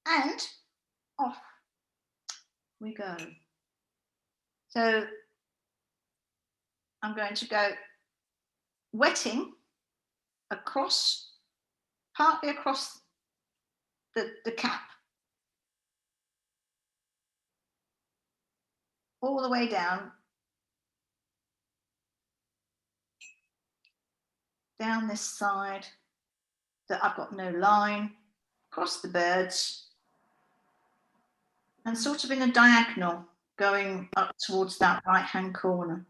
and off we go. So I'm going to go wetting across, partly across the cap, all the way down this side that I've got no line, across the birds, and sort of in a diagonal going up towards that right hand corner,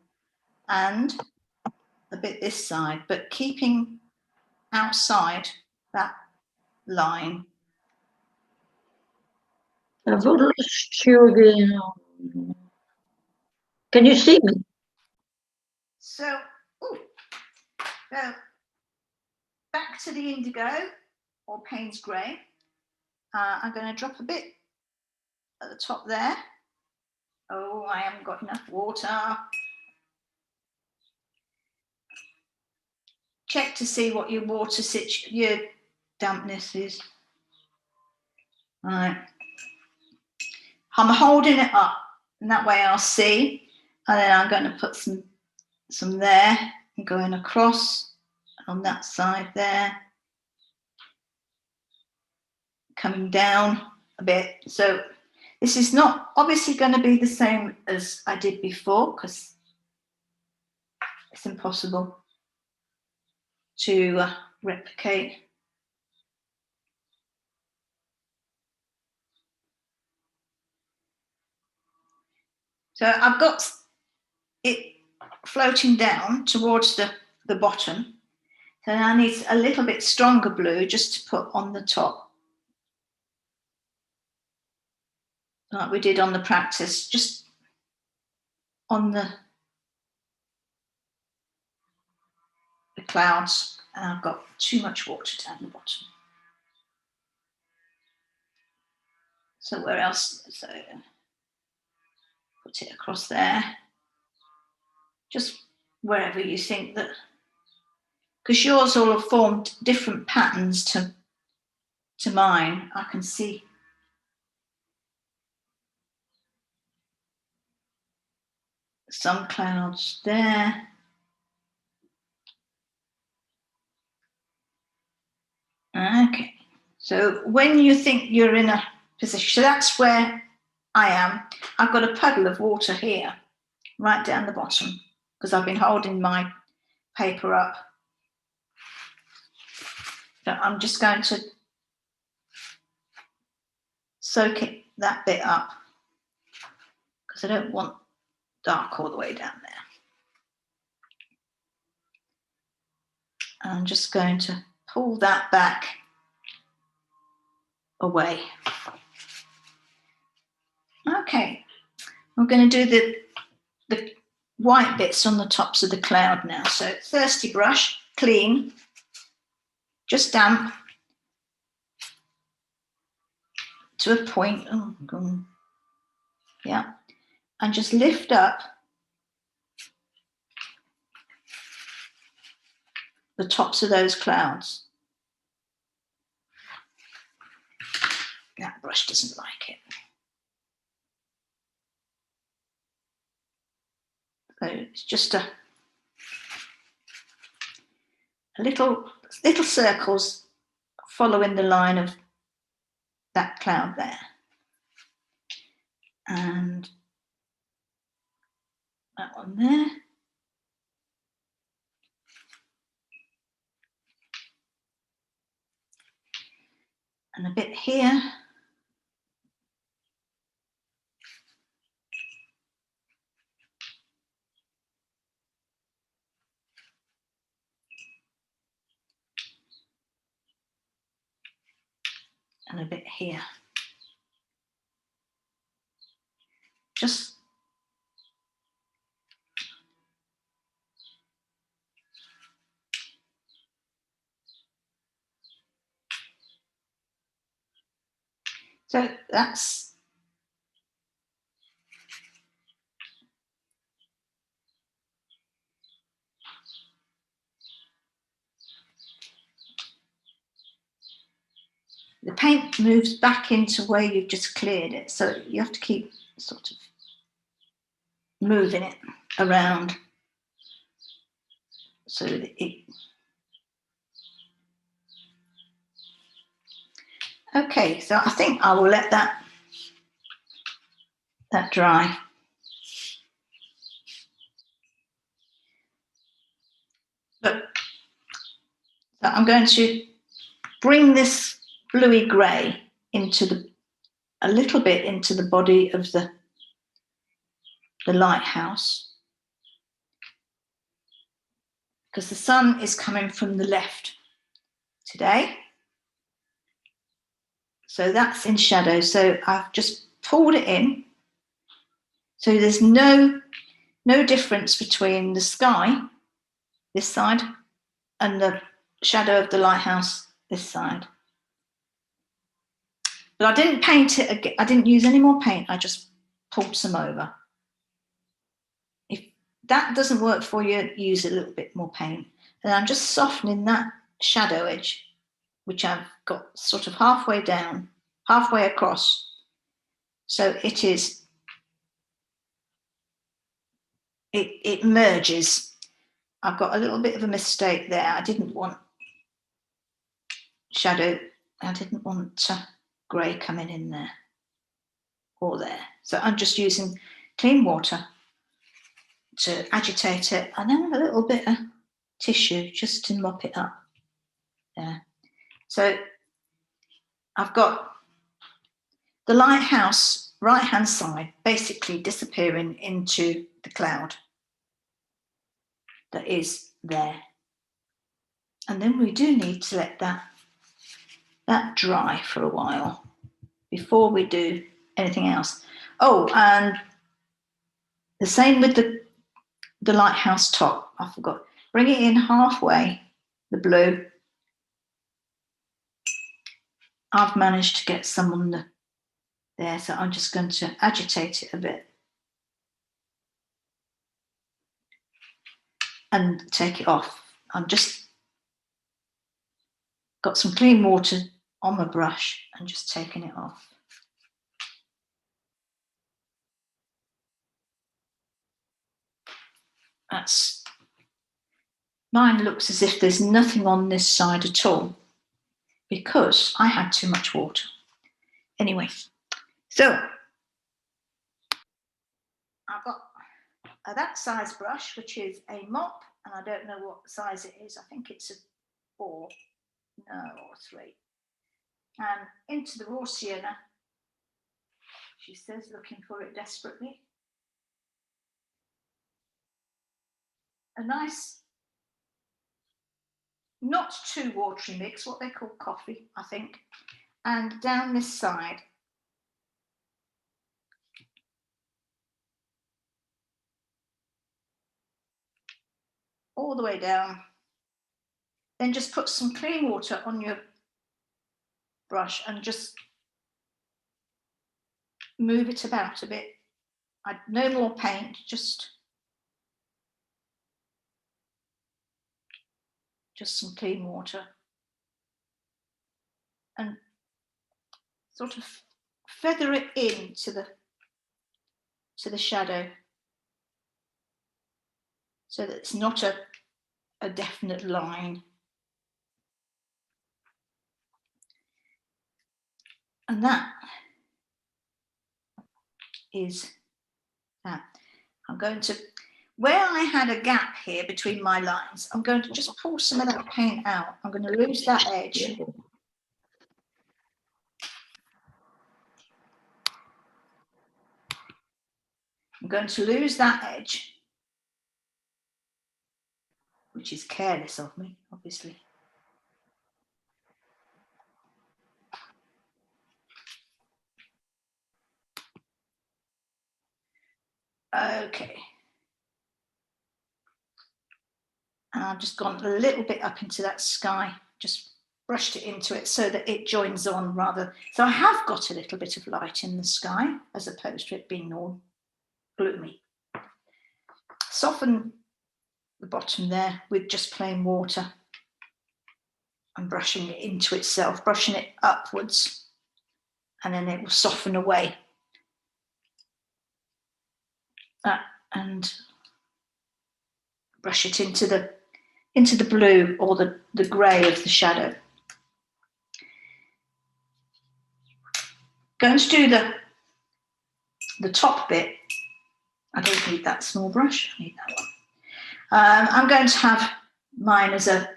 and a bit this side, but keeping outside that line. I've lost you again. Can you see me? So, go back to the indigo or Payne's grey. I'm going to drop a bit at the top there. Oh, I haven't got enough water. Check to see what your your dampness is. Right. I'm holding it up, and that way I'll see. And then I'm going to put some there and going across on that side there, coming down a bit. So this is not obviously going to be the same as I did before, because it's impossible to replicate. So I've got it floating down towards the bottom. So now I need a little bit stronger blue just to put on the top, like we did on the practice, just on the clouds. And I've got too much water down the bottom. So where else? So put it across there. Just wherever you think that, because yours all have formed different patterns to mine. I can see some clouds there. Okay, so when you think you're in a position, so that's where I am. I've got a puddle of water here, right down the bottom, because I've been holding my paper up. So I'm just going to soak that bit up, because I don't want dark all the way down there. I'm just going to pull that back away. Okay, I'm going to do the white bits on the tops of the cloud now. So thirsty brush, clean, just damp to a point. Oh, God. Yeah, and just lift up the tops of those clouds. That brush doesn't like it. So it's just a little circles following the line of that cloud there. And that one there. And a bit here. And a bit here. Just so that's the paint moves back into where you've just cleared it. So you have to keep sort of moving it around so that it. Okay, so I think I will let that dry. But so I'm going to bring this bluey grey into a little bit into the body of the lighthouse, because the sun is coming from the left today. So that's in shadow. So I've just pulled it in. So there's no difference between the sky, this side, and the shadow of the lighthouse, this side. But I didn't paint it again. I didn't use any more paint. I just pulled some over. If that doesn't work for you, use a little bit more paint. And I'm just softening that shadow edge, which I've got sort of halfway down, halfway across. So it merges. I've got a little bit of a mistake there. I didn't want shadow. I didn't want grey coming in there or there. So I'm just using clean water to agitate it, and then a little bit of tissue just to mop it up there. So I've got the lighthouse right hand side basically disappearing into the cloud that is there. And then we do need to let that dry for a while before we do anything else. Oh, and the same with the lighthouse top. I forgot. Bring it in halfway, the blue. I've managed to get some on there, so I'm just going to agitate it a bit and take it off. I'm just got some clean water on my brush and just taking it off. Mine looks as if there's nothing on this side at all because I had too much water. Anyway, so I've got that size brush, which is a mop, and I don't know what size it is. I think it's a 4, or 3. And into the raw sienna, she says, looking for it desperately. A nice, not too watery mix, what they call coffee, I think. And down this side, all the way down. Then just put some clean water on your brush and just move it about a bit. No more paint, just some clean water. And sort of feather it into the shadow so that it's not a definite line. And that is that. I'm going to, where I had a gap here between my lines, I'm going to just pull some of that paint out. I'm going to lose that edge. I'm going to lose that edge, which is careless of me, obviously. Okay. And I've just gone a little bit up into that sky, just brushed it into it so that it joins on rather. So I have got a little bit of light in the sky as opposed to it being all gloomy. Soften the bottom there with just plain water. and brushing it into itself, brushing it upwards, and then it will soften away. And brush it into the blue or the grey of the shadow. Going to do the top bit. I don't need that small brush, I need that one. I'm going to have mine as a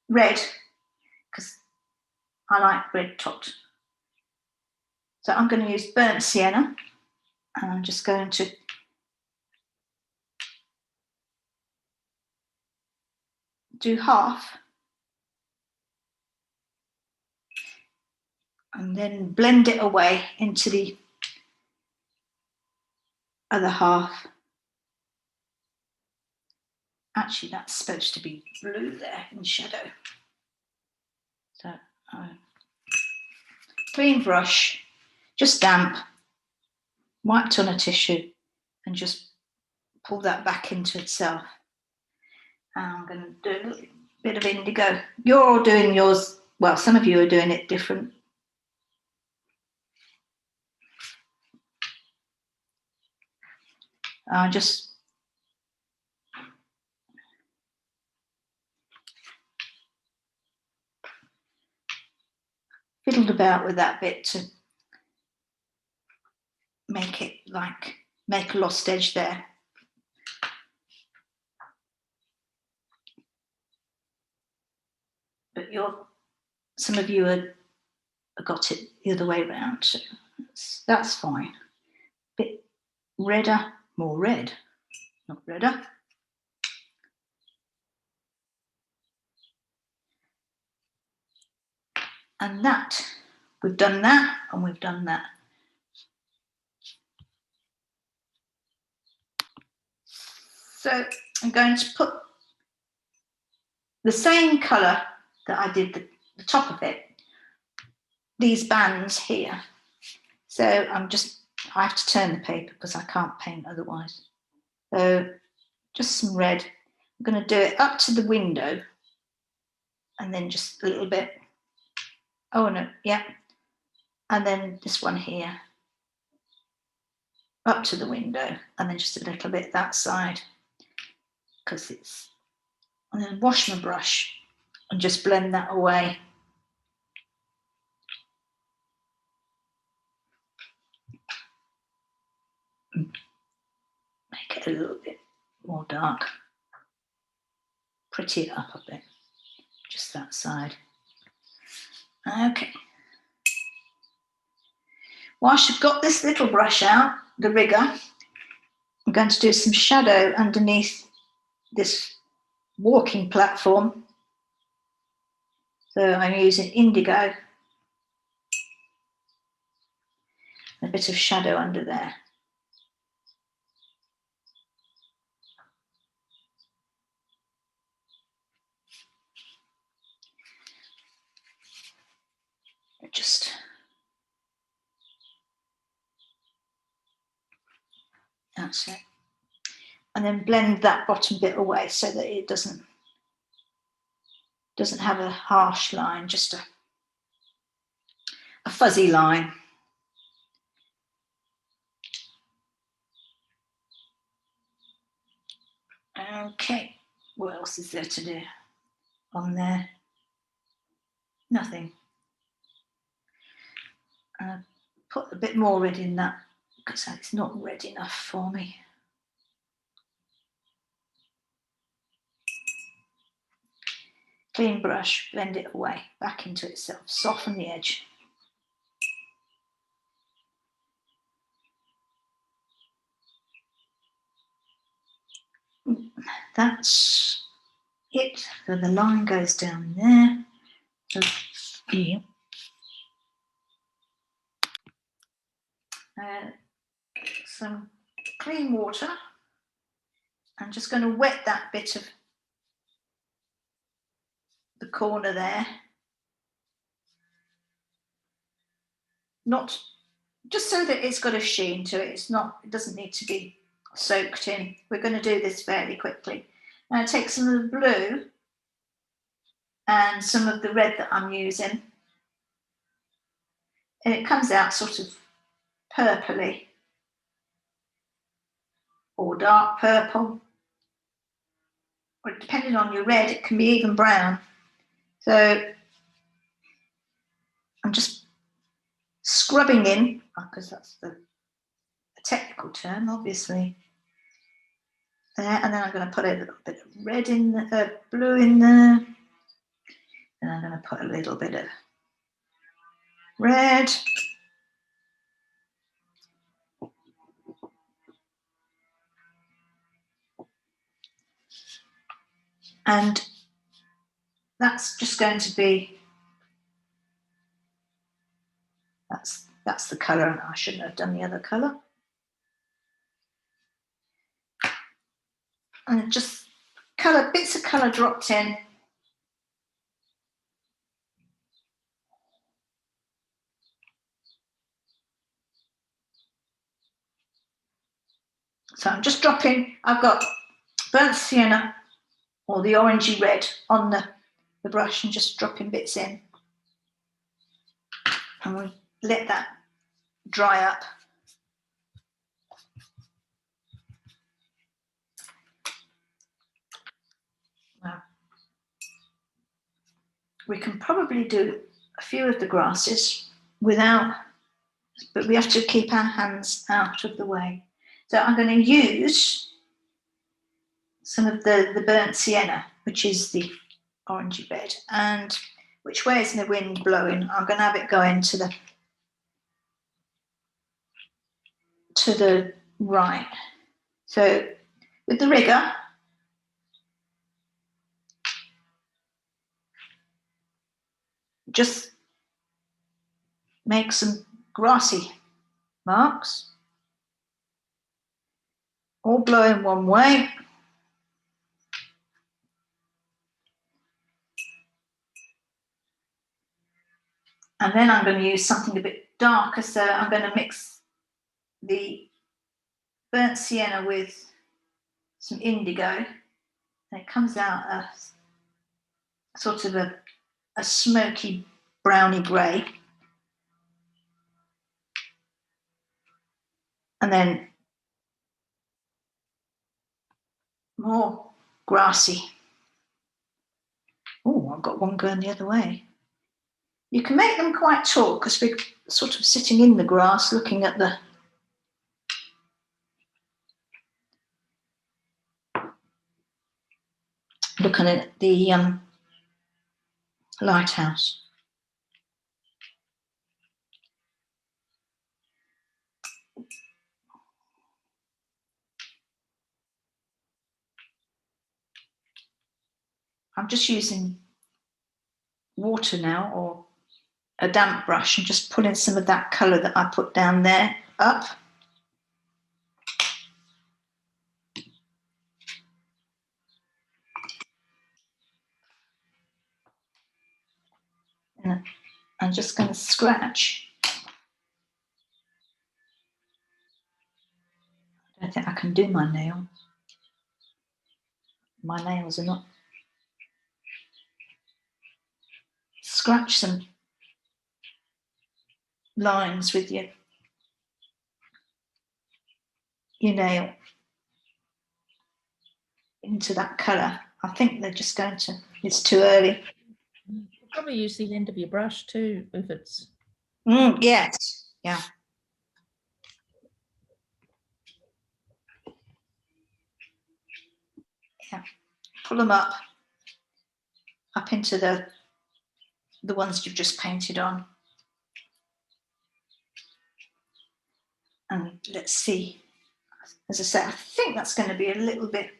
red, because I like red topped. So I'm going to use burnt sienna, and I'm just going to do half, and then blend it away into the other half. Actually, that's supposed to be blue there in shadow. So clean brush, just damp, wiped on a tissue, and just pull that back into itself. And I'm going to do a little bit of indigo. You're all doing yours, well, some of you are doing it different. Just fiddled about with that bit to make it make a lost edge there. But some of you have got it the other way around, so that's fine. Bit redder, more red, not redder. And that, we've done that, and we've done that. So I'm going to put the same colour that I did the top of it, these bands here. So I have to turn the paper because I can't paint otherwise. So just some red. I'm going to do it up to the window, and then just a little bit. Oh no, yeah. And then this one here, up to the window, and then just a little bit that side, because it's, and then wash my brush and just blend that away. Make it a little bit more dark. Pretty it up a bit, just that side. Okay. Whilst you've got this little brush out, the rigger, I'm going to do some shadow underneath this walking platform. So I'm using indigo, a bit of shadow under there. Just that's it. And then blend that bottom bit away so that it doesn't have a harsh line, just a fuzzy line. Okay, what else is there to do on there? Nothing. Put a bit more red in that because it's not red enough for me. Clean brush, blend it away, back into itself, soften the edge. That's it. So the line goes down there. So, yeah. Some clean water. I'm just going to wet that bit of the corner there. Not just so that it's got a sheen to it. It doesn't need to be soaked in. We're going to do this fairly quickly. Now take some of the blue and some of the red that I'm using. And it comes out sort of purpley or dark purple, or depending on your red, it can be even brown. So I'm just scrubbing in, because that's the technical term, obviously. There, and then I'm going to put a little bit of red in the blue in there, and I'm going to put a little bit of red. And that's just going to be, that's the colour, and I shouldn't have done the other colour. And just colour, bits of colour dropped in. So I'm just dropping, I've got burnt sienna or the orangey red on the brush and just dropping bits in. And we'll let that dry up. Now, we can probably do a few of the grasses without, but we have to keep our hands out of the way. So I'm going to use some of the burnt sienna, which is the orangey red, and which way is the wind blowing? I'm going to have it going to the right. So with the rigger, just make some grassy marks, all blowing one way. And then I'm going to use something a bit darker, so I'm going to mix the burnt sienna with some indigo, and it comes out a sort of a smoky browny grey. And then more grassy. Oh, I've got one going the other way. You can make them quite tall because we're sort of sitting in the grass looking at the lighthouse. I'm just using water now, or a damp brush, and just pulling some of that colour that I put down there up. And I'm just going to scratch. I don't think I can do my nails. My nails are not. Scratch some lines with your nail into that colour. I think they're just going to, it's too early. You probably use the end of your brush too, if it's. Yes, yeah. Yeah, pull them up into the ones you've just painted on. And let's see, as I say, I think that's going to be a little bit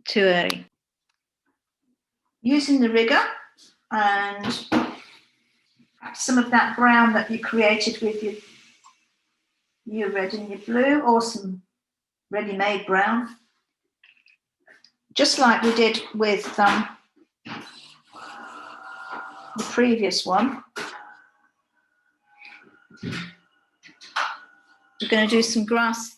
too early. Using the rigger and some of that brown that you created with your red and your blue, or some ready-made brown, just like we did with the previous one. We're going to do some grass